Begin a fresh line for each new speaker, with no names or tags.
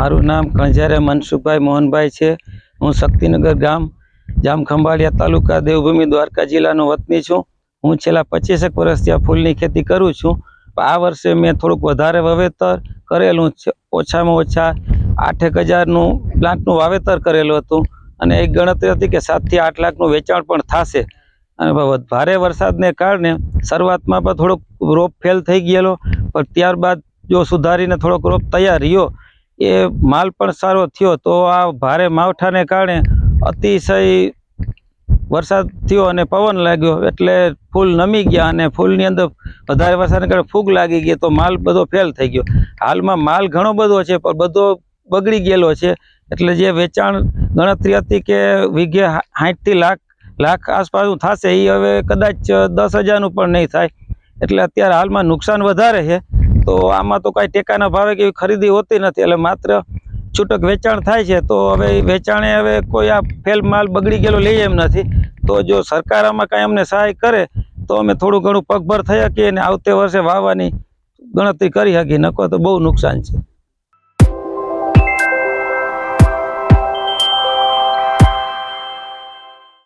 મારું નામ કણઝારિયા મનસુખભાઈ મોહનભાઈ છે। હું શક્તિનગર ગામ જામખંભાળિયા તાલુકા દેવભૂમિ દ્વારકા જિલ્લાનો વતની છું। હું છેલ્લા 25 વર્ષથી આ ફૂલની ખેતી કરું છું। આ વર્ષે મેં થોડુંક વધારે વાવેતર કરેલું છે। ઓછામાં ઓછા 8,000નું પ્લાન્ટનું વાવેતર કરેલું હતું અને એક ગણતરી હતી કે 7 થી 8 લાખનું વેચાણ પણ થશે। અને ભારે વરસાદને કારણે શરૂઆતમાં પણ થોડોક રોપ ફેલ થઈ ગયેલો, પણ ત્યારબાદ જો સુધારીને થોડોક રોપ તૈયાર રહ્યો, એ માલ પણ સારો થયો। તો આ ભારે માવઠાને કારણે અતિશય વરસાદ થયો અને પવન લાગ્યો એટલે ફૂલ નમી ગયા અને ફૂલની અંદર વધારે વરસાદને કારણે ફૂગ લાગી ગઈ, તો માલ બધો ફેલ થઈ ગયો। હાલમાં માલ ઘણો બધો છે પણ બધો બગડી ગયેલો છે। એટલે જે વેચાણ ગણતરી હતી કે વીઘે 60 થી લાખ આસપાસનું થશે, એ હવે કદાચ 10,000નું પણ નહીં થાય। એટલે અત્યારે હાલમાં નુકસાન વધારે છે। તો આમાં તો કાંઈ ટેકાના ભાવે કે ખરીદી હોતી નથી, એટલે માત્ર છૂટક વેચાણ થાય છે। તો હવે વેચાણે હવે કોઈ આ ફેલ માલ બગડી ગયેલો લઈએ એમ નથી। તો જો સરકાર આમાં કાંઈ અમને સહાય કરે તો અમે થોડું ઘણું પગભર થઈ શકીએ અને આવતે વર્ષે વાવવાની ગણતરી કરી શકીએ, નકો તો બહુ નુકસાન છે।